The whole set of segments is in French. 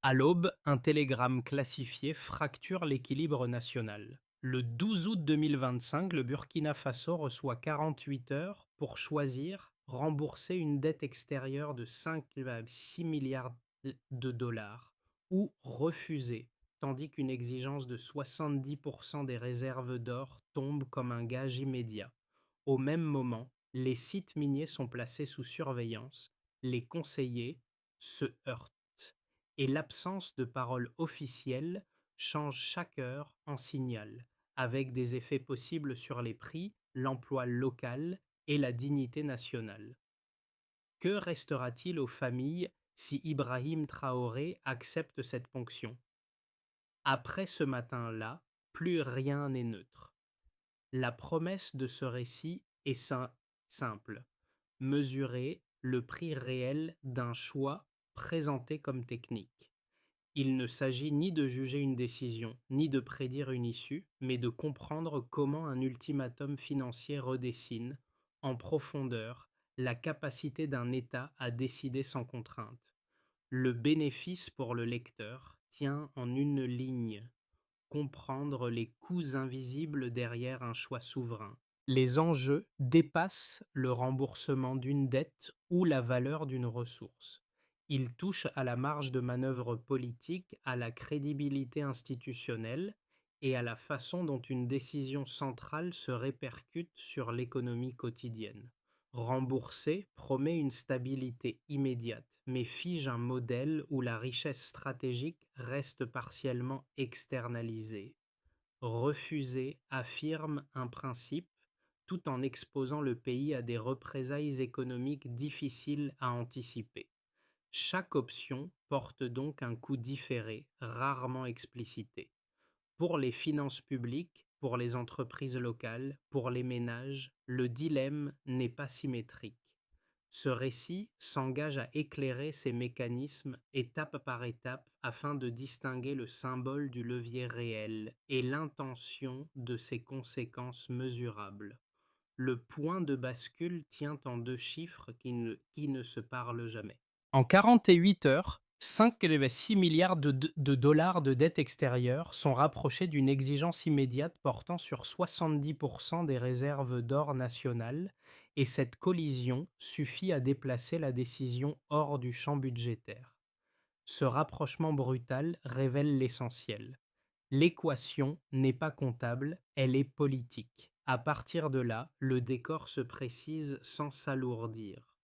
À l'aube, un télégramme classifié fracture l'équilibre national. Le 12 août 2025, le Burkina Faso reçoit 48 heures pour choisir rembourser une dette extérieure de 5,6 milliards de dollars ou refuser, tandis qu'une exigence de 70% des réserves d'or tombe comme un gage immédiat. Au même moment, les sites miniers sont placés sous surveillance, les conseillers se heurtent et l'absence de parole officielle change chaque heure en signal, avec des effets possibles sur les prix, l'emploi local et la dignité nationale. Que restera-t-il aux familles si Ibrahim Traoré accepte cette ponction? Après ce matin-là, plus rien n'est neutre. La promesse de ce récit est simple: mesurer le prix réel d'un choix présenté comme technique. Il ne s'agit ni de juger une décision, ni de prédire une issue, mais de comprendre comment un ultimatum financier redessine, en profondeur, la capacité d'un État à décider sans contrainte. Le bénéfice pour le lecteur tient en une ligne: comprendre les coûts invisibles derrière un choix souverain. Les enjeux dépassent le remboursement d'une dette ou la valeur d'une ressource. Ils touchent à la marge de manœuvre politique, à la crédibilité institutionnelle et à la façon dont une décision centrale se répercute sur l'économie quotidienne. Rembourser promet une stabilité immédiate, mais fige un modèle où la richesse stratégique reste partiellement externalisée. Refuser affirme un principe tout en exposant le pays à des représailles économiques difficiles à anticiper. Chaque option porte donc un coût différé, rarement explicité. Pour les finances publiques, pour les entreprises locales, pour les ménages, le dilemme n'est pas symétrique. Ce récit s'engage à éclairer ces mécanismes étape par étape afin de distinguer le symbole du levier réel et l'intention de ses conséquences mesurables. Le point de bascule tient en deux chiffres qui ne se parlent jamais. En 48 heures, 5,6 milliards de dollars de dette extérieure sont rapprochés d'une exigence immédiate portant sur 70% des réserves d'or nationales, et cette collision suffit à déplacer la décision hors du champ budgétaire. Ce rapprochement brutal révèle l'essentiel: l'équation n'est pas comptable, elle est politique. À partir de là, le décor se précise sans s'alourdir.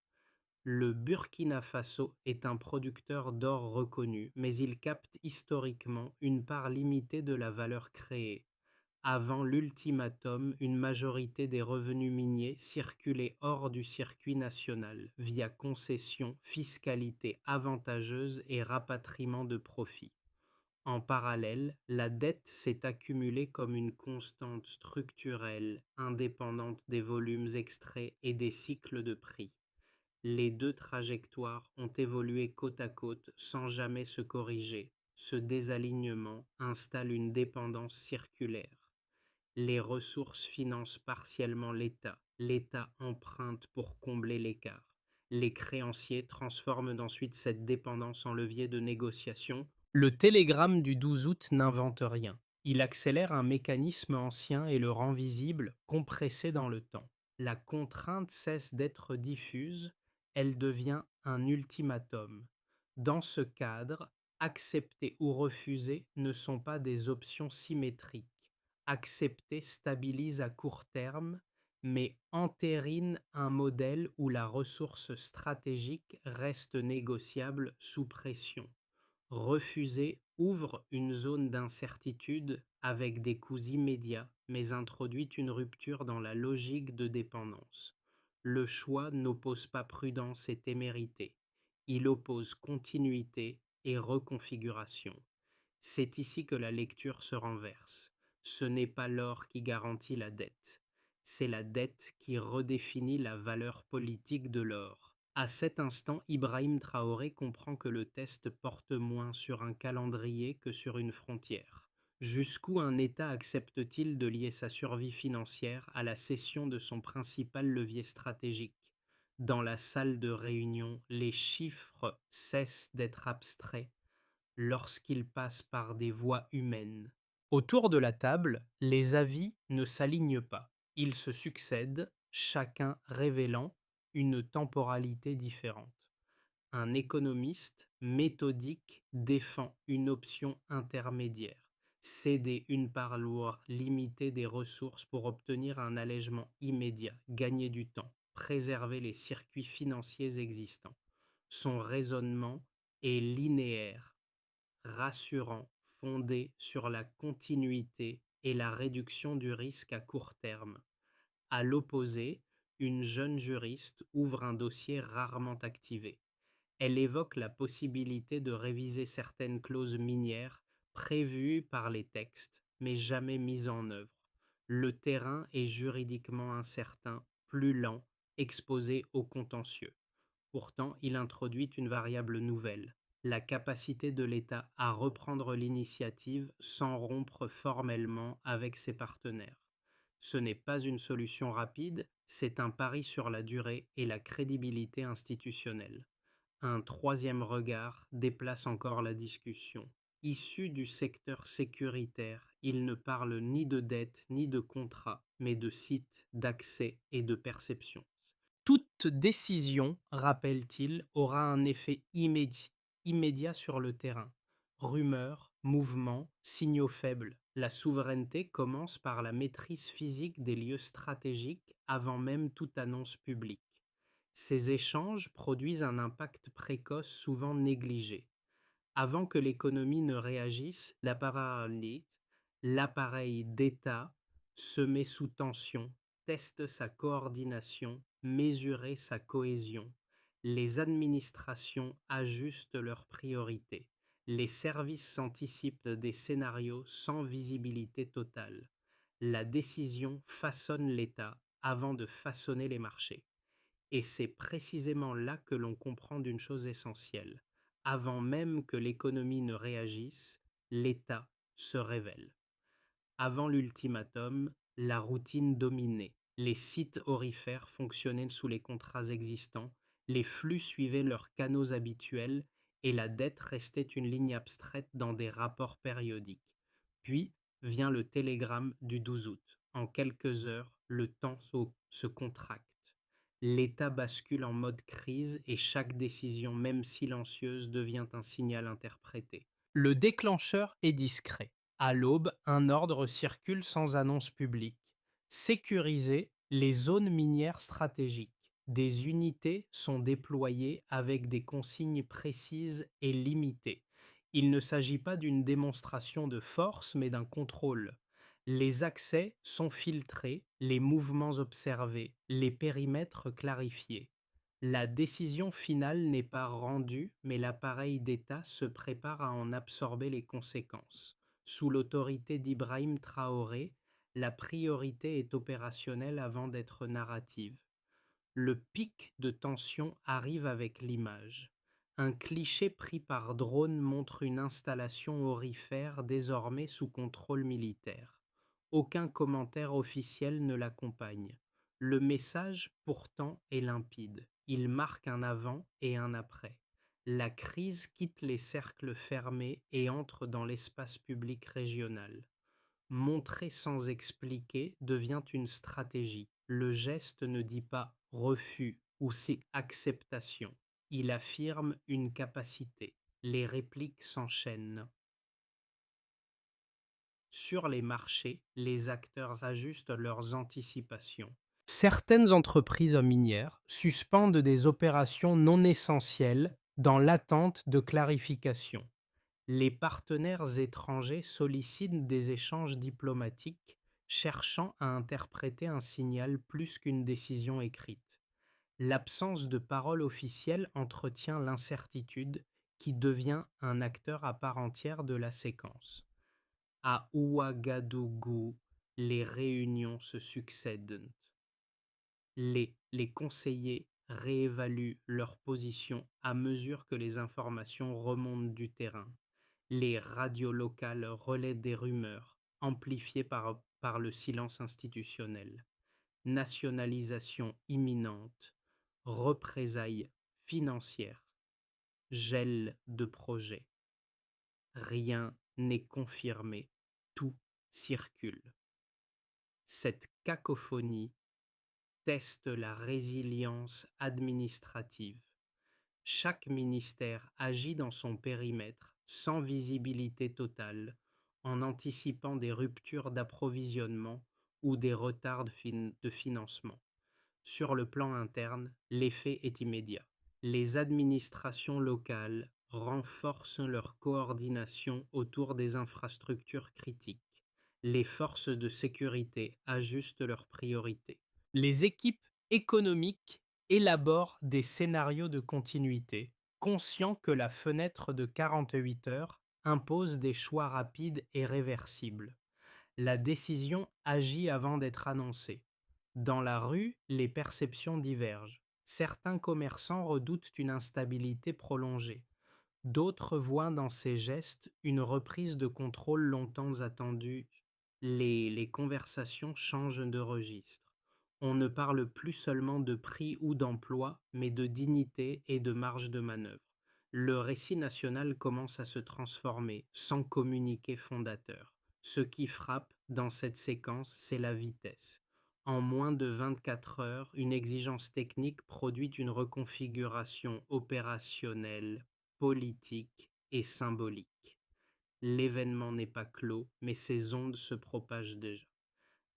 Le Burkina Faso est un producteur d'or reconnu, mais il capte historiquement une part limitée de la valeur créée. Avant l'ultimatum, une majorité des revenus miniers circulaient hors du circuit national, via concessions, fiscalité avantageuse et rapatriement de profits. En parallèle, la dette s'est accumulée comme une constante structurelle, indépendante des volumes extraits et des cycles de prix. Les deux trajectoires ont évolué côte à côte sans jamais se corriger. Ce désalignement installe une dépendance circulaire. Les ressources financent partiellement l'État. L'État emprunte pour combler l'écart. Les créanciers transforment ensuite cette dépendance en levier de négociation. Le télégramme du 12 août n'invente rien. Il accélère un mécanisme ancien et le rend visible, compressé dans le temps. La contrainte cesse d'être diffuse, elle devient un ultimatum. Dans ce cadre, accepter ou refuser ne sont pas des options symétriques. Accepter stabilise à court terme, mais entérine un modèle où la ressource stratégique reste négociable sous pression. Refuser ouvre une zone d'incertitude avec des coûts immédiats, mais introduit une rupture dans la logique de dépendance. Le choix n'oppose pas prudence et témérité, il oppose continuité et reconfiguration. C'est ici que la lecture se renverse. Ce n'est pas l'or qui garantit la dette, c'est la dette qui redéfinit la valeur politique de l'or. À cet instant, Ibrahim Traoré comprend que le test porte moins sur un calendrier que sur une frontière. Jusqu'où un État accepte-t-il de lier sa survie financière à la cession de son principal levier stratégique? Dans la salle de réunion, les chiffres cessent d'être abstraits. lorsqu'il passe par des voies humaines. Autour de la table, les avis ne s'alignent pas. Ils se succèdent, chacun révélant une temporalité différente. Un économiste méthodique défend une option intermédiaire, céder une part lourde limitée des ressources pour obtenir un allègement immédiat, gagner du temps, préserver les circuits financiers existants. Son raisonnement est linéaire, rassurant, fondé sur la continuité et la réduction du risque à court terme. À l'opposé, une jeune juriste ouvre un dossier rarement activé. Elle évoque la possibilité de réviser certaines clauses minières prévues par les textes, mais jamais mises en œuvre. Le terrain est juridiquement incertain, plus lent, exposé au contentieux. Pourtant, il introduit une variable nouvelle, la capacité de l'État à reprendre l'initiative sans rompre formellement avec ses partenaires. Ce n'est pas une solution rapide, c'est un pari sur la durée et la crédibilité institutionnelle. Un troisième regard déplace encore la discussion. Issu du secteur sécuritaire, il ne parle ni de dette ni de contrat, mais de site, d'accès et de perception. Toute décision, rappelle-t-il, aura un effet immédiat sur le terrain. Rumeurs, mouvements, signaux faibles. La souveraineté commence par la maîtrise physique des lieux stratégiques avant même toute annonce publique. Ces échanges produisent un impact précoce souvent négligé. Avant que l'économie ne réagisse, l'appareil d'État se met sous tension, teste sa coordination, mesure sa cohésion. Les administrations ajustent leurs priorités. Les services anticipent des scénarios sans visibilité totale. La décision façonne l'État avant de façonner les marchés. Et c'est précisément là que l'on comprend d'une chose essentielle. Avant même que l'économie ne réagisse, l'État se révèle. Avant l'ultimatum, la routine dominait. Les sites aurifères fonctionnaient sous les contrats existants, les flux suivaient leurs canaux habituels et la dette restait une ligne abstraite dans des rapports périodiques. Puis vient le télégramme du 12 août. En quelques heures, le temps se contracte. L'État bascule en mode crise et chaque décision, même silencieuse, devient un signal interprété. Le déclencheur est discret. À l'aube, un ordre circule sans annonce publique. Sécuriser les zones minières stratégiques. Des unités sont déployées avec des consignes précises et limitées. Il ne s'agit pas d'une démonstration de force, mais d'un contrôle. Les accès sont filtrés, les mouvements observés, les périmètres clarifiés. La décision finale n'est pas rendue, mais l'appareil d'État se prépare à en absorber les conséquences. Sous l'autorité d'Ibrahim Traoré, la priorité est opérationnelle avant d'être narrative. Le pic de tension arrive avec l'image. Un cliché pris par drone montre une installation aurifère désormais sous contrôle militaire. Aucun commentaire officiel ne l'accompagne. Le message, pourtant, est limpide. Il marque un avant et un après. La crise quitte les cercles fermés et entre dans l'espace public régional. Montrer sans expliquer devient une stratégie. Le geste ne dit pas refus ou c'est acceptation. Il affirme une capacité. Les répliques s'enchaînent. Sur les marchés, les acteurs ajustent leurs anticipations. Certaines entreprises minières suspendent des opérations non essentielles dans l'attente de clarification. Les partenaires étrangers sollicitent des échanges diplomatiques, cherchant à interpréter un signal plus qu'une décision écrite. L'absence de parole officielle entretient l'incertitude qui devient un acteur à part entière de la séquence. À Ouagadougou, les réunions se succèdent. Les conseillers réévaluent leur position à mesure que les informations remontent du terrain. Les radios locales relaient des rumeurs, amplifiées par le silence institutionnel. Nationalisation imminente, représailles financières, gel de projets. rien n'est confirmé, tout circule. Cette cacophonie teste la résilience administrative. Chaque ministère agit dans son périmètre, sans visibilité totale, en anticipant des ruptures d'approvisionnement ou des retards de financement. Sur le plan interne, l'effet est immédiat. Les administrations locales renforcent leur coordination autour des infrastructures critiques. Les forces de sécurité ajustent leurs priorités. Les équipes économiques élaborent des scénarios de continuité, conscients que la fenêtre de 48 heures impose des choix rapides et réversibles. La décision agit avant d'être annoncée. Dans la rue, les perceptions divergent. Certains commerçants redoutent une instabilité prolongée. D'autres voient dans ces gestes une reprise de contrôle longtemps attendue. Les conversations changent de registre. On ne parle plus seulement de prix ou d'emploi, mais de dignité et de marge de manœuvre. Le récit national commence à se transformer, sans communiqué fondateur. Ce qui frappe dans cette séquence, c'est la vitesse. En moins de 24 heures, une exigence technique produit une reconfiguration opérationnelle, politique et symbolique. L'événement n'est pas clos, mais ses ondes se propagent déjà.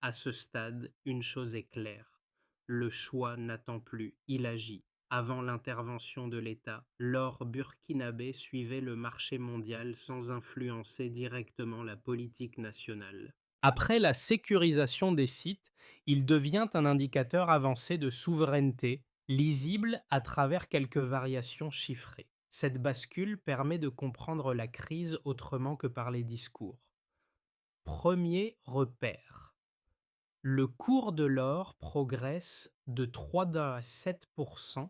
À ce stade, une chose est claire. Le choix n'attend plus, il agit. Avant l'intervention de l'État, l'or burkinabé suivait le marché mondial sans influencer directement la politique nationale. Après la sécurisation des sites, il devient un indicateur avancé de souveraineté, lisible à travers quelques variations chiffrées. Cette bascule permet de comprendre la crise autrement que par les discours. Premier repère. Le cours de l'or progresse de 3,7%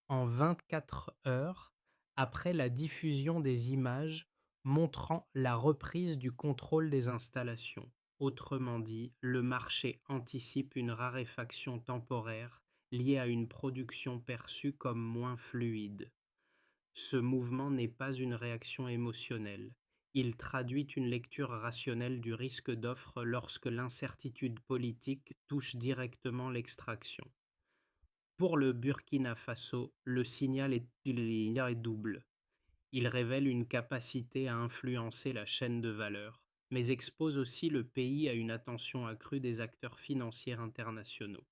en 24 heures après la diffusion des images montrant la reprise du contrôle des installations. Autrement dit, le marché anticipe une raréfaction temporaire liée à une production perçue comme moins fluide. Ce mouvement n'est pas une réaction émotionnelle. Il traduit une lecture rationnelle du risque d'offre lorsque l'incertitude politique touche directement l'extraction. Pour le Burkina Faso, le signal est double. Il révèle une capacité à influencer la chaîne de valeur, mais expose aussi le pays à une attention accrue des acteurs financiers internationaux.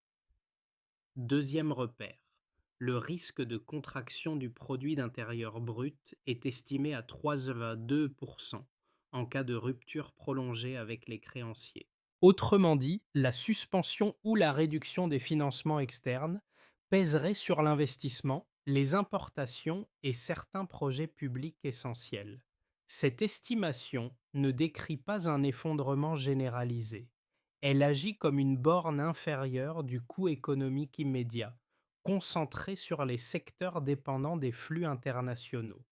Deuxième repère, le risque de contraction du produit d'intérieur brut est estimé à 3,2% en cas de rupture prolongée avec les créanciers. Autrement dit, la suspension ou la réduction des financements externes pèserait sur l'investissement, les importations et certains projets publics essentiels. Cette estimation ne décrit pas un effondrement généralisé. Elle agit comme une borne inférieure du coût économique immédiat, concentrée sur les secteurs dépendants des flux internationaux.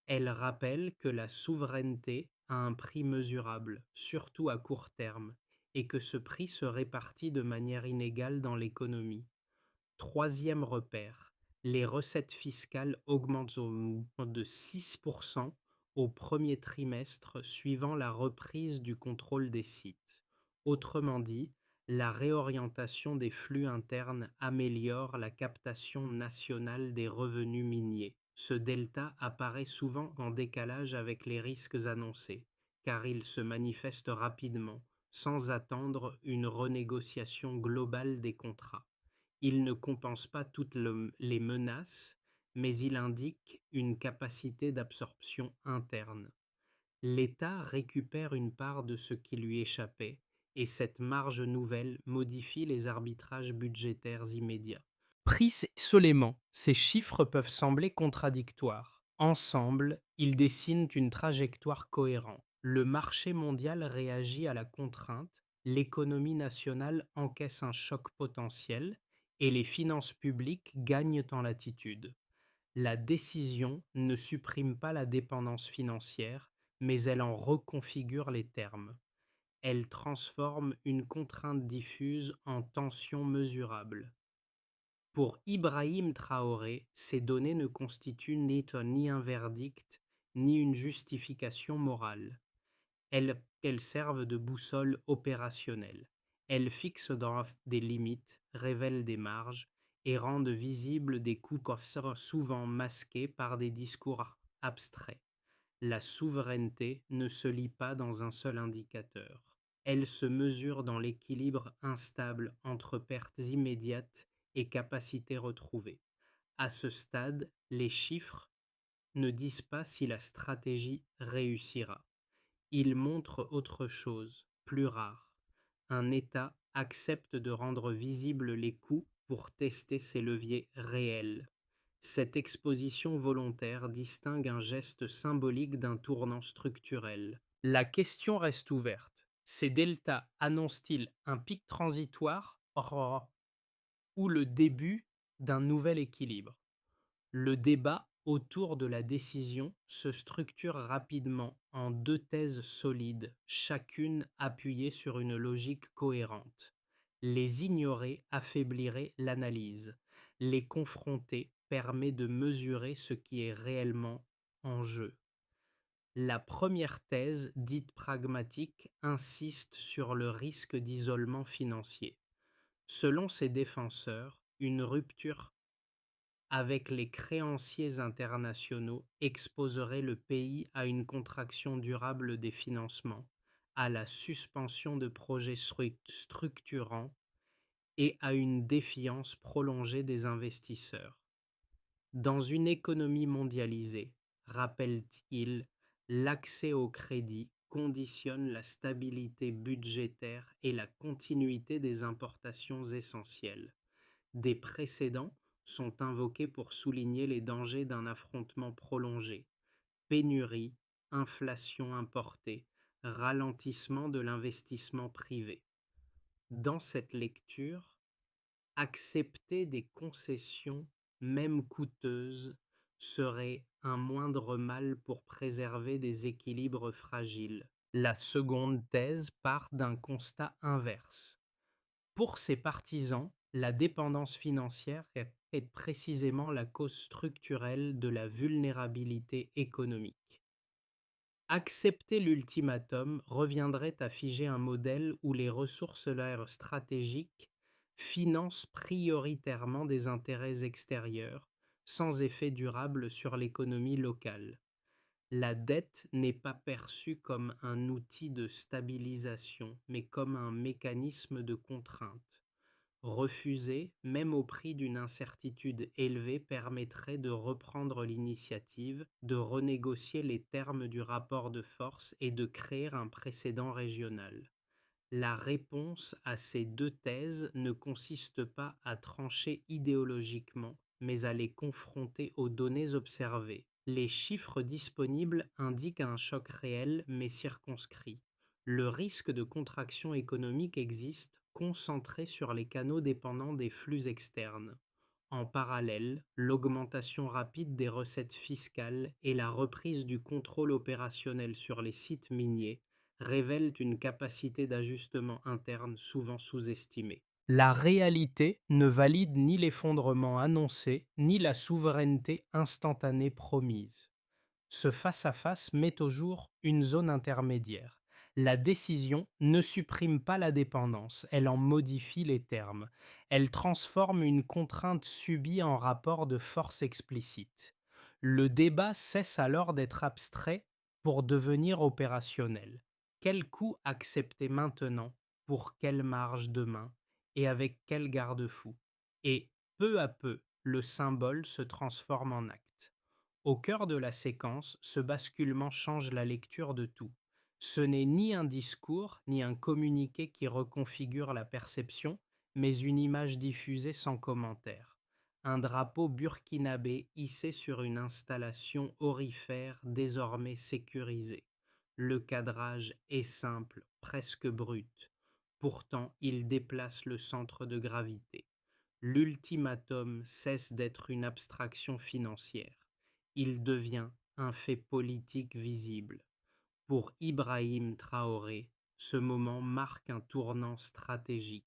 Elle rappelle que la souveraineté a un prix mesurable, surtout à court terme, et que ce prix se répartit de manière inégale dans l'économie. Troisième repère, les recettes fiscales augmentent de 6% au premier trimestre suivant la reprise du contrôle des sites. Autrement dit, la réorientation des flux internes améliore la captation nationale des revenus miniers. Ce delta apparaît souvent en décalage avec les risques annoncés, car il se manifeste rapidement, sans attendre une renégociation globale des contrats. Il ne compense pas toutes les menaces, mais il indique une capacité d'absorption interne. L'État récupère une part de ce qui lui échappait, et cette marge nouvelle modifie les arbitrages budgétaires immédiats. Pris isolément, ces chiffres peuvent sembler contradictoires. Ensemble, ils dessinent une trajectoire cohérente. Le marché mondial réagit à la contrainte, l'économie nationale encaisse un choc potentiel, et les finances publiques gagnent en latitude. La décision ne supprime pas la dépendance financière, mais elle en reconfigure les termes. Elle transforme une contrainte diffuse en tension mesurable. Pour Ibrahim Traoré, ces données ne constituent ni un verdict, ni une justification morale. Elles servent de boussole opérationnelle. Elles fixent des limites, révèlent des marges et rendent visibles des coûts souvent masqués par des discours abstraits. La souveraineté ne se lie pas dans un seul indicateur. Elle se mesure dans l'équilibre instable entre pertes immédiates et capacités retrouvées. À ce stade, les chiffres ne disent pas si la stratégie réussira. Ils montrent autre chose, plus rare. Un État accepte de rendre visibles les coûts pour tester ses leviers réels. Cette exposition volontaire distingue un geste symbolique d'un tournant structurel. La question reste ouverte. Ces deltas annoncent-ils un pic transitoire ou le début d'un nouvel équilibre? Le débat autour de la décision se structure rapidement en deux thèses solides, chacune appuyée sur une logique cohérente. Les ignorer affaiblirait l'analyse. Les confronter permet de mesurer ce qui est réellement en jeu. La première thèse, dite pragmatique, insiste sur le risque d'isolement financier. Selon ses défenseurs, une rupture avec les créanciers internationaux exposerait le pays à une contraction durable des financements, à la suspension de projets structurants et à une défiance prolongée des investisseurs. Dans une économie mondialisée, rappelle-t-il, l'accès au crédit conditionne la stabilité budgétaire et la continuité des importations essentielles. Des précédents sont invoqués pour souligner les dangers d'un affrontement prolongé: pénurie, inflation importée, ralentissement de l'investissement privé. Dans cette lecture, accepter des concessions, même coûteuses, serait un moindre mal pour préserver des équilibres fragiles. La seconde thèse part d'un constat inverse. Pour ses partisans, la dépendance financière est précisément la cause structurelle de la vulnérabilité économique. Accepter l'ultimatum reviendrait à figer un modèle où les ressources stratégiques financent prioritairement des intérêts extérieurs, sans effet durable sur l'économie locale. La dette n'est pas perçue comme un outil de stabilisation, mais comme un mécanisme de contrainte. Refuser, même au prix d'une incertitude élevée, permettrait de reprendre l'initiative, de renégocier les termes du rapport de force et de créer un précédent régional. La réponse à ces deux thèses ne consiste pas à trancher idéologiquement, mais à les confronter aux données observées. Les chiffres disponibles indiquent un choc réel mais circonscrit. Le risque de contraction économique existe, concentré sur les canaux dépendants des flux externes. En parallèle, l'augmentation rapide des recettes fiscales et la reprise du contrôle opérationnel sur les sites miniers révèlent une capacité d'ajustement interne souvent sous-estimée. La réalité ne valide ni l'effondrement annoncé, ni la souveraineté instantanée promise. Ce face-à-face met au jour une zone intermédiaire. La décision ne supprime pas la dépendance, elle en modifie les termes. Elle transforme une contrainte subie en rapport de force explicite. Le débat cesse alors d'être abstrait pour devenir opérationnel. Quel coût accepter maintenant, pour quelle marge demain, et avec quel garde-fou? Et peu à peu, le symbole se transforme en acte. Au cœur de la séquence, ce basculement change la lecture de tout. Ce n'est ni un discours, ni un communiqué qui reconfigure la perception, mais une image diffusée sans commentaire. Un drapeau burkinabé hissé sur une installation aurifère désormais sécurisée. Le cadrage est simple, presque brut. Pourtant, il déplace le centre de gravité. L'ultimatum cesse d'être une abstraction financière. Il devient un fait politique visible. Pour Ibrahim Traoré, ce moment marque un tournant stratégique.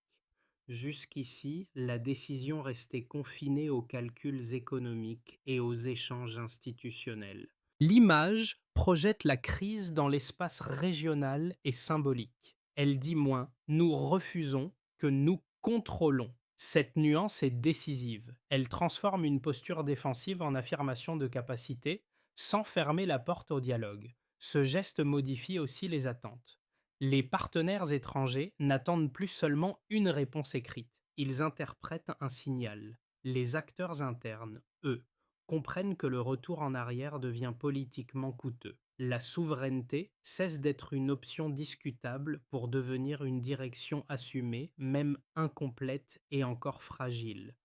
Jusqu'ici, la décision restait confinée aux calculs économiques et aux échanges institutionnels. L'image projette la crise dans l'espace régional et symbolique. Elle dit moins nous refusons que nous contrôlons. Cette nuance est décisive. Elle transforme une posture défensive en affirmation de capacité sans fermer la porte au dialogue. Ce geste modifie aussi les attentes. Les partenaires étrangers n'attendent plus seulement une réponse écrite, ils interprètent un signal. Les acteurs internes, eux, comprennent que le retour en arrière devient politiquement coûteux. La souveraineté cesse d'être une option discutable pour devenir une direction assumée, même incomplète et encore fragile.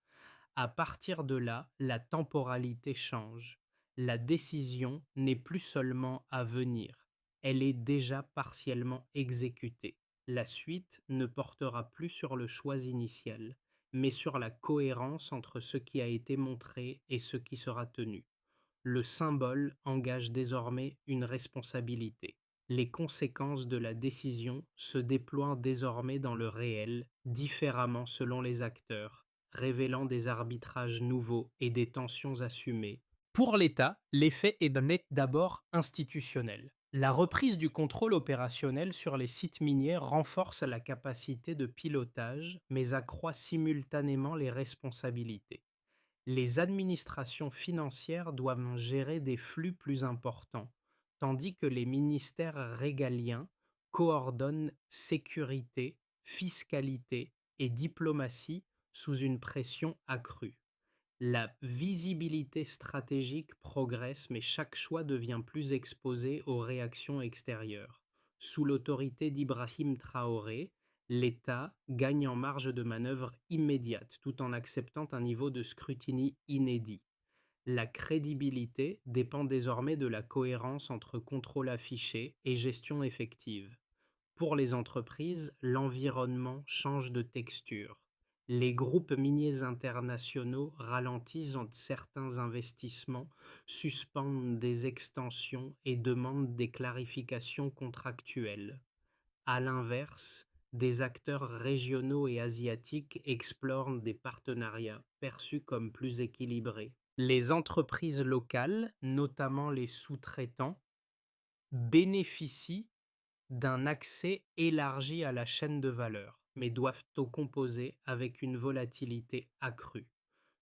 À partir de là, la temporalité change. La décision n'est plus seulement à venir, elle est déjà partiellement exécutée. La suite ne portera plus sur le choix initial, mais sur la cohérence entre ce qui a été montré et ce qui sera tenu. Le symbole engage désormais une responsabilité. Les conséquences de la décision se déploient désormais dans le réel, différemment selon les acteurs, révélant des arbitrages nouveaux et des tensions assumées. Pour l'État, l'effet est net d'abord institutionnel. La reprise du contrôle opérationnel sur les sites miniers renforce la capacité de pilotage, mais accroît simultanément les responsabilités. Les administrations financières doivent gérer des flux plus importants, tandis que les ministères régaliens coordonnent sécurité, fiscalité et diplomatie sous une pression accrue. La visibilité stratégique progresse, mais chaque choix devient plus exposé aux réactions extérieures. Sous l'autorité d'Ibrahim Traoré, l'État gagne en marge de manœuvre immédiate tout en acceptant un niveau de scrutini inédit. La crédibilité dépend désormais de la cohérence entre contrôle affiché et gestion effective. Pour les entreprises, l'environnement change de texture. Les groupes miniers internationaux ralentissent certains investissements, suspendent des extensions et demandent des clarifications contractuelles. À l'inverse, des acteurs régionaux et asiatiques explorent des partenariats perçus comme plus équilibrés. Les entreprises locales, notamment les sous-traitants, bénéficient d'un accès élargi à la chaîne de valeur, mais doivent composer avec une volatilité accrue.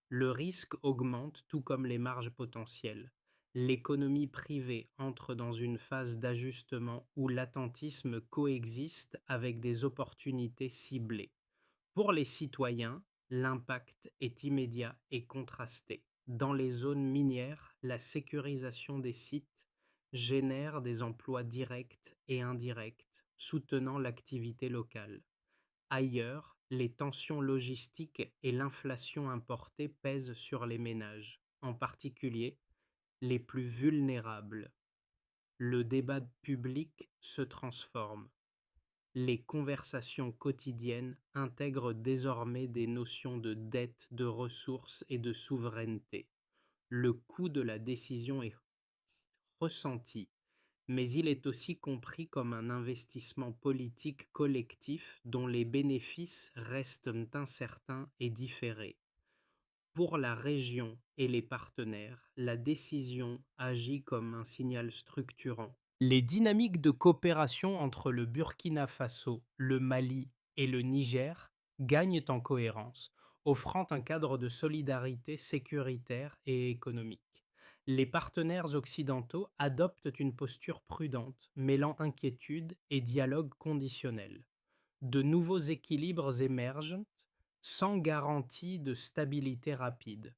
Le risque augmente tout comme les marges potentielles. L'économie privée entre dans une phase d'ajustement où l'attentisme coexiste avec des opportunités ciblées. Pour les citoyens, l'impact est immédiat et contrasté. Dans les zones minières, la sécurisation des sites génère des emplois directs et indirects, soutenant l'activité locale. Ailleurs, les tensions logistiques et l'inflation importée pèsent sur les ménages, en particulier les plus vulnérables. Le débat public se transforme. Les conversations quotidiennes intègrent désormais des notions de dette, de ressources et de souveraineté. Le coût de la décision est ressenti, mais il est aussi compris comme un investissement politique collectif dont les bénéfices restent incertains et différés. Pour la région et les partenaires, la décision agit comme un signal structurant. Les dynamiques de coopération entre le Burkina Faso, le Mali et le Niger gagnent en cohérence, offrant un cadre de solidarité sécuritaire et économique. Les partenaires occidentaux adoptent une posture prudente, mêlant inquiétude et dialogue conditionnel. De nouveaux équilibres émergent sans garantie de stabilité rapide.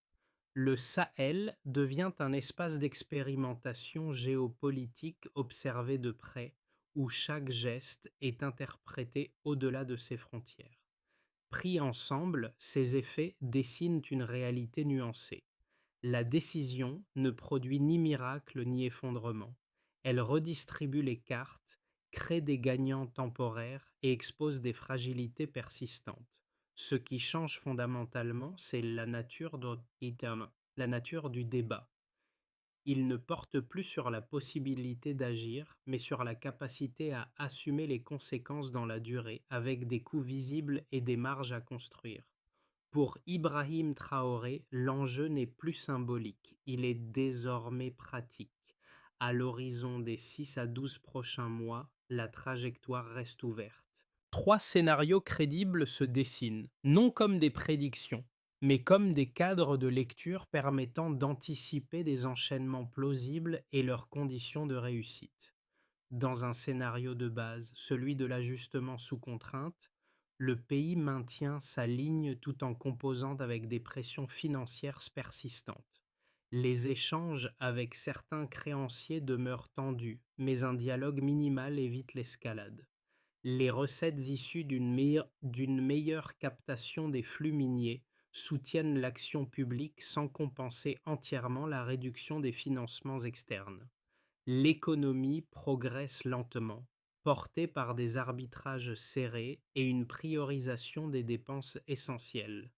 Le Sahel devient un espace d'expérimentation géopolitique observé de près, où chaque geste est interprété au-delà de ses frontières. Pris ensemble, ces effets dessinent une réalité nuancée. La décision ne produit ni miracle ni effondrement. Elle redistribue les cartes, crée des gagnants temporaires et expose des fragilités persistantes. Ce qui change fondamentalement, c'est la nature du débat. Il ne porte plus sur la possibilité d'agir, mais sur la capacité à assumer les conséquences dans la durée, avec des coûts visibles et des marges à construire. Pour Ibrahim Traoré, l'enjeu n'est plus symbolique, il est désormais pratique. À l'horizon des 6 à 12 prochains mois, la trajectoire reste ouverte. Trois scénarios crédibles se dessinent, non comme des prédictions, mais comme des cadres de lecture permettant d'anticiper des enchaînements plausibles et leurs conditions de réussite. Dans un scénario de base, celui de l'ajustement sous contrainte, le pays maintient sa ligne tout en composant avec des pressions financières persistantes. Les échanges avec certains créanciers demeurent tendus, mais un dialogue minimal évite l'escalade. Les recettes issues d'une meilleure captation des flux miniers soutiennent l'action publique sans compenser entièrement la réduction des financements externes. L'économie progresse lentement, portée par des arbitrages serrés et une priorisation des dépenses essentielles.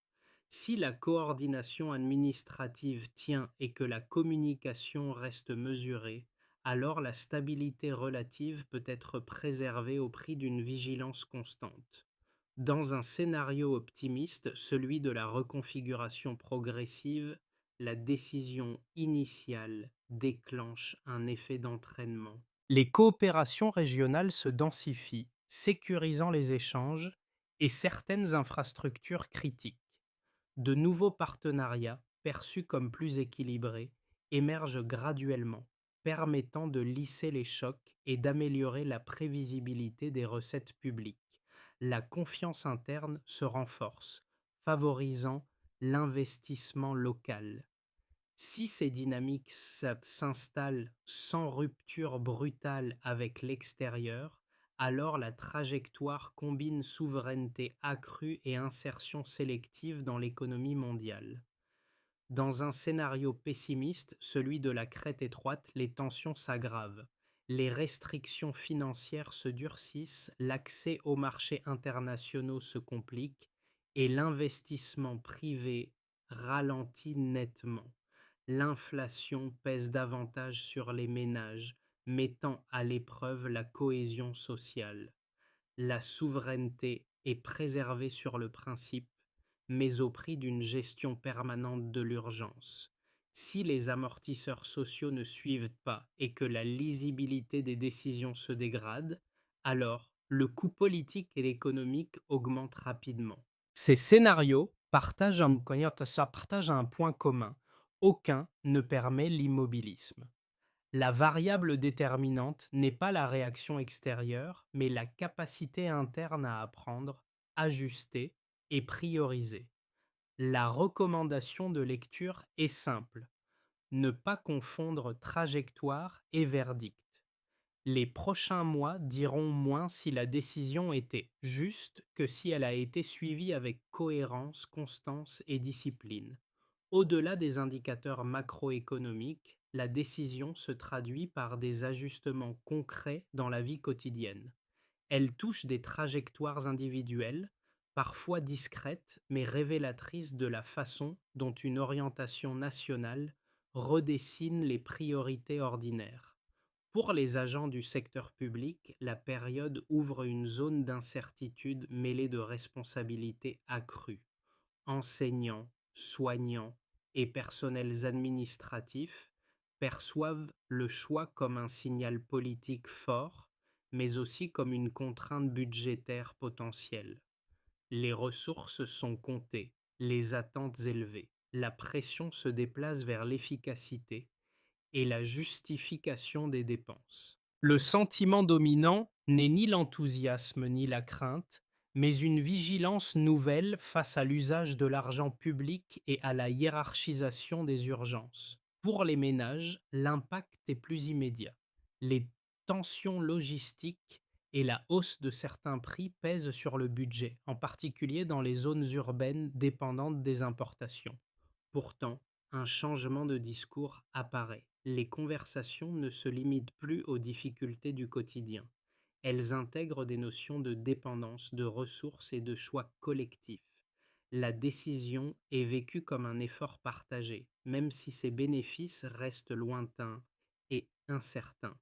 Si la coordination administrative tient et que la communication reste mesurée, alors la stabilité relative peut être préservée au prix d'une vigilance constante. Dans un scénario optimiste, celui de la reconfiguration progressive, la décision initiale déclenche un effet d'entraînement. Les coopérations régionales se densifient, sécurisant les échanges et certaines infrastructures critiques. De nouveaux partenariats, perçus comme plus équilibrés, émergent graduellement, permettant de lisser les chocs et d'améliorer la prévisibilité des recettes publiques. La confiance interne se renforce, favorisant l'investissement local. Si ces dynamiques s'installent sans rupture brutale avec l'extérieur, alors la trajectoire combine souveraineté accrue et insertion sélective dans l'économie mondiale. Dans un scénario pessimiste, celui de la crête étroite, les tensions s'aggravent. Les restrictions financières se durcissent, l'accès aux marchés internationaux se complique et l'investissement privé ralentit nettement. L'inflation pèse davantage sur les ménages, mettant à l'épreuve la cohésion sociale. La souveraineté est préservée sur le principe, mais au prix d'une gestion permanente de l'urgence. Si les amortisseurs sociaux ne suivent pas et que la lisibilité des décisions se dégrade, alors le coût politique et économique augmente rapidement. Ces scénarios partagent un point commun. Aucun ne permet l'immobilisme. La variable déterminante n'est pas la réaction extérieure, mais la capacité interne à apprendre, ajuster et prioriser. La recommandation de lecture est simple. Ne pas confondre trajectoire et verdict. Les prochains mois diront moins si la décision était juste que si elle a été suivie avec cohérence, constance et discipline. Au-delà des indicateurs macroéconomiques, la décision se traduit par des ajustements concrets dans la vie quotidienne. Elle touche des trajectoires individuelles, parfois discrètes mais révélatrices de la façon dont une orientation nationale redessine les priorités ordinaires. Pour les agents du secteur public, la période ouvre une zone d'incertitude mêlée de responsabilités accrues. Enseignants, soignants et personnels administratifs perçoivent le choix comme un signal politique fort, mais aussi comme une contrainte budgétaire potentielle. Les ressources sont comptées, les attentes élevées, la pression se déplace vers l'efficacité et la justification des dépenses. Le sentiment dominant n'est ni l'enthousiasme ni la crainte, mais une vigilance nouvelle face à l'usage de l'argent public et à la hiérarchisation des urgences. Pour les ménages, l'impact est plus immédiat. Les tensions logistiques et la hausse de certains prix pèsent sur le budget, en particulier dans les zones urbaines dépendantes des importations. Pourtant, un changement de discours apparaît. Les conversations ne se limitent plus aux difficultés du quotidien. Elles intègrent des notions de dépendance, de ressources et de choix collectifs. La décision est vécue comme un effort partagé, même si ses bénéfices restent lointains et incertains.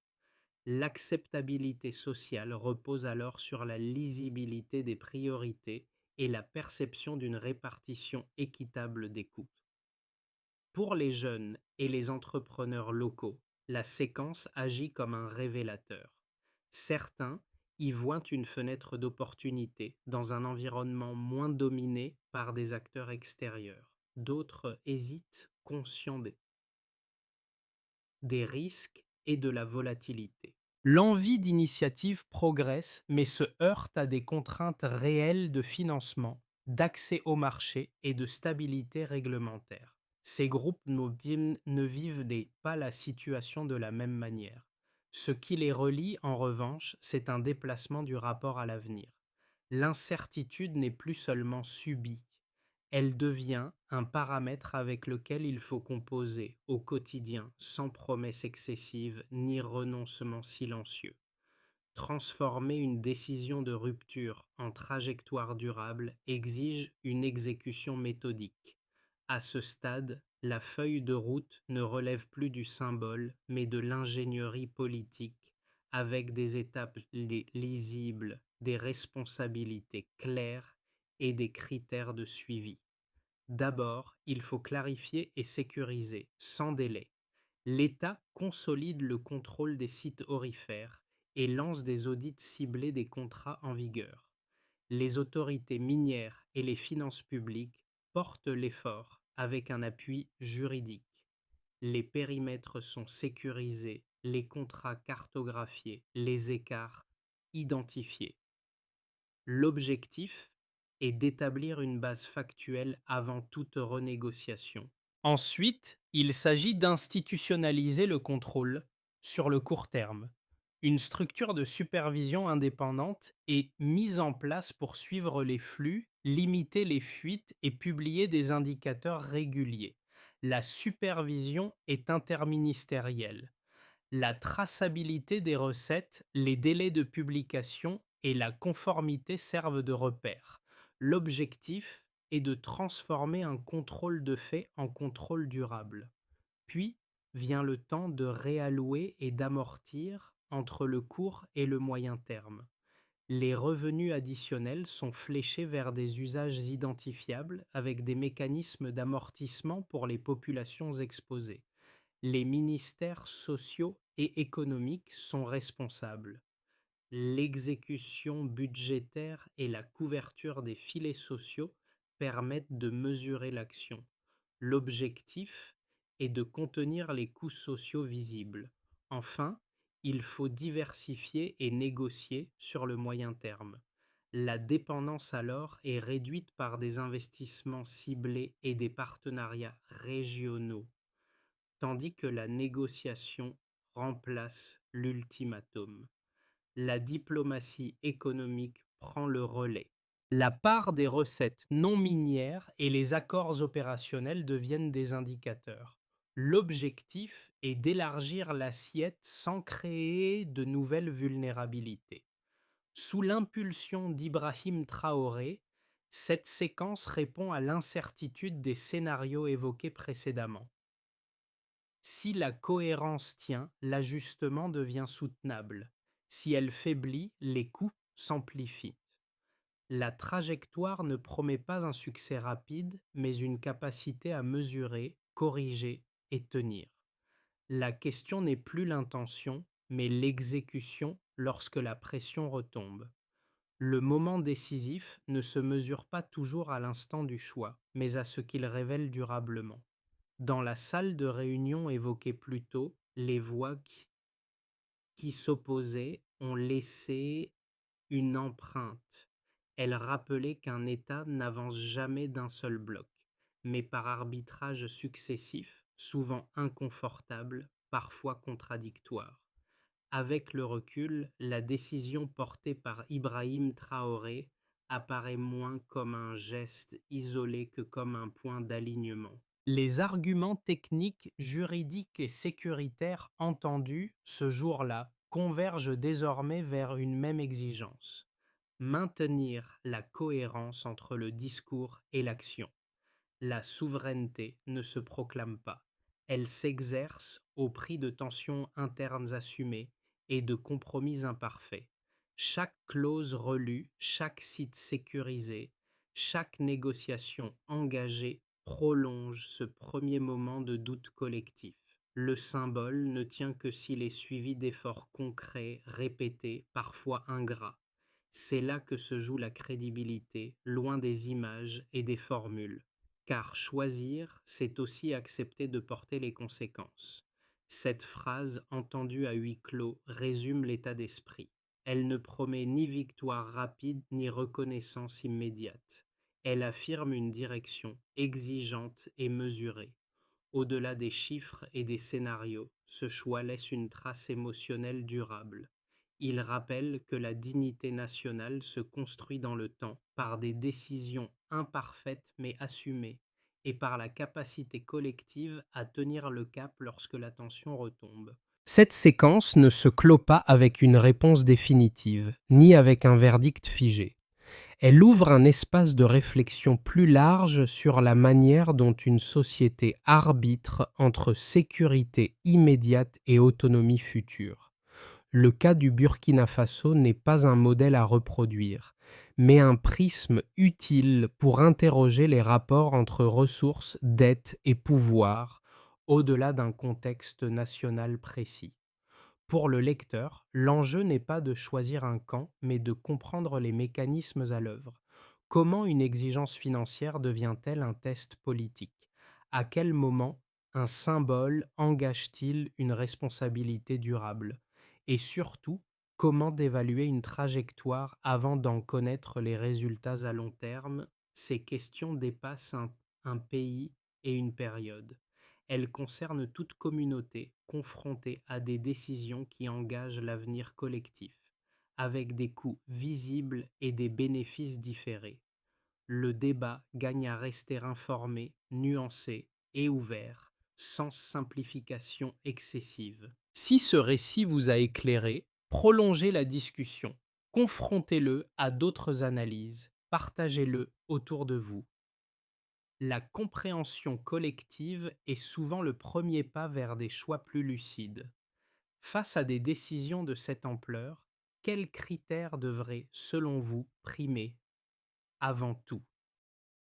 L'acceptabilité sociale repose alors sur la lisibilité des priorités et la perception d'une répartition équitable des coûts. Pour les jeunes et les entrepreneurs locaux, La séquence agit comme un révélateur. Certains y voient une fenêtre d'opportunité dans un environnement moins dominé par des acteurs extérieurs. D'autres hésitent, conscients des risques et de la volatilité. L'envie d'initiative progresse, mais se heurte à des contraintes réelles de financement, d'accès au marché et de stabilité réglementaire. Ces groupes ne vivent pas la situation de la même manière. Ce qui les relie, en revanche, c'est un déplacement du rapport à l'avenir. L'incertitude n'est plus seulement subie, elle devient un paramètre avec lequel il faut composer au quotidien sans promesse excessive ni renoncement silencieux. Transformer une décision de rupture en trajectoire durable exige une exécution méthodique. À ce stade, la feuille de route ne relève plus du symbole, mais de l'ingénierie politique, avec des étapes lisibles, des responsabilités claires et des critères de suivi. D'abord, il faut clarifier et sécuriser, sans délai. L'État consolide le contrôle des sites aurifères et lance des audits ciblés des contrats en vigueur. Les autorités minières et les finances publiques portent l'effort avec un appui juridique. Les périmètres sont sécurisés, les contrats cartographiés, les écarts identifiés. L'objectif est d'établir une base factuelle avant toute renégociation. Ensuite, il s'agit d'institutionnaliser le contrôle sur le court terme. Une structure de supervision indépendante est mise en place pour suivre les flux, limiter les fuites et publier des indicateurs réguliers. La supervision est interministérielle. La traçabilité des recettes, les délais de publication et la conformité servent de repères. L'objectif est de transformer un contrôle de fait en contrôle durable. Puis vient le temps de réallouer et d'amortir entre le court et le moyen terme. Les revenus additionnels sont fléchés vers des usages identifiables avec des mécanismes d'amortissement pour les populations exposées. Les ministères sociaux et économiques sont responsables. L'exécution budgétaire et la couverture des filets sociaux permettent de mesurer l'action. L'objectif est de contenir les coûts sociaux visibles. Enfin, il faut diversifier et négocier sur le moyen terme. La dépendance alors est réduite par des investissements ciblés et des partenariats régionaux, tandis que la négociation remplace l'ultimatum. La diplomatie économique prend le relais. La part des recettes non minières et les accords opérationnels deviennent des indicateurs. L'objectif est d'élargir l'assiette sans créer de nouvelles vulnérabilités. Sous l'impulsion d'Ibrahim Traoré, cette séquence répond à l'incertitude des scénarios évoqués précédemment. Si la cohérence tient, l'ajustement devient soutenable. Si elle faiblit, les coûts s'amplifient. La trajectoire ne promet pas un succès rapide, mais une capacité à mesurer, corriger et tenir. La question n'est plus l'intention, mais l'exécution lorsque la pression retombe. Le moment décisif ne se mesure pas toujours à l'instant du choix, mais à ce qu'il révèle durablement. Dans la salle de réunion évoquée plus tôt, les voix qui s'opposaient ont laissé une empreinte. Elles rappelaient qu'un État n'avance jamais d'un seul bloc, mais par arbitrage successif, souvent inconfortable, parfois contradictoire. Avec le recul, la décision portée par Ibrahim Traoré apparaît moins comme un geste isolé que comme un point d'alignement. Les arguments techniques, juridiques et sécuritaires entendus ce jour-là convergent désormais vers une même exigence: maintenir la cohérence entre le discours et l'action. La souveraineté ne se proclame pas, elle s'exerce au prix de tensions internes assumées et de compromis imparfaits. Chaque clause relue, chaque site sécurisé, chaque négociation engagée prolonge ce premier moment de doute collectif. Le symbole ne tient que s'il est suivi d'efforts concrets, répétés, parfois ingrats. C'est là que se joue la crédibilité, loin des images et des formules. Car choisir, c'est aussi accepter de porter les conséquences. Cette phrase, entendue à huis clos, résume l'état d'esprit. Elle ne promet ni victoire rapide ni reconnaissance immédiate. Elle affirme une direction exigeante et mesurée. Au-delà des chiffres et des scénarios, ce choix laisse une trace émotionnelle durable. Il rappelle que la dignité nationale se construit dans le temps par des décisions imparfaites mais assumées et par la capacité collective à tenir le cap lorsque la tension retombe. Cette séquence ne se clôt pas avec une réponse définitive, ni avec un verdict figé. Elle ouvre un espace de réflexion plus large sur la manière dont une société arbitre entre sécurité immédiate et autonomie future. Le cas du Burkina Faso n'est pas un modèle à reproduire, mais un prisme utile pour interroger les rapports entre ressources, dettes et pouvoir, au-delà d'un contexte national précis. Pour le lecteur, l'enjeu n'est pas de choisir un camp, mais de comprendre les mécanismes à l'œuvre. Comment une exigence financière devient-elle un test politique? À quel moment un symbole engage-t-il une responsabilité durable? Et surtout, comment d'évaluer une trajectoire avant d'en connaître les résultats à long terme? Ces questions dépassent un pays et une période. Elle concerne toute communauté confrontée à des décisions qui engagent l'avenir collectif, avec des coûts visibles et des bénéfices différés. Le débat gagne à rester informé, nuancé et ouvert, sans simplification excessive. Si ce récit vous a éclairé, prolongez la discussion, confrontez-le à d'autres analyses, partagez-le autour de vous. La compréhension collective est souvent le premier pas vers des choix plus lucides. Face à des décisions de cette ampleur, quels critères devraient, selon vous, primer avant tout?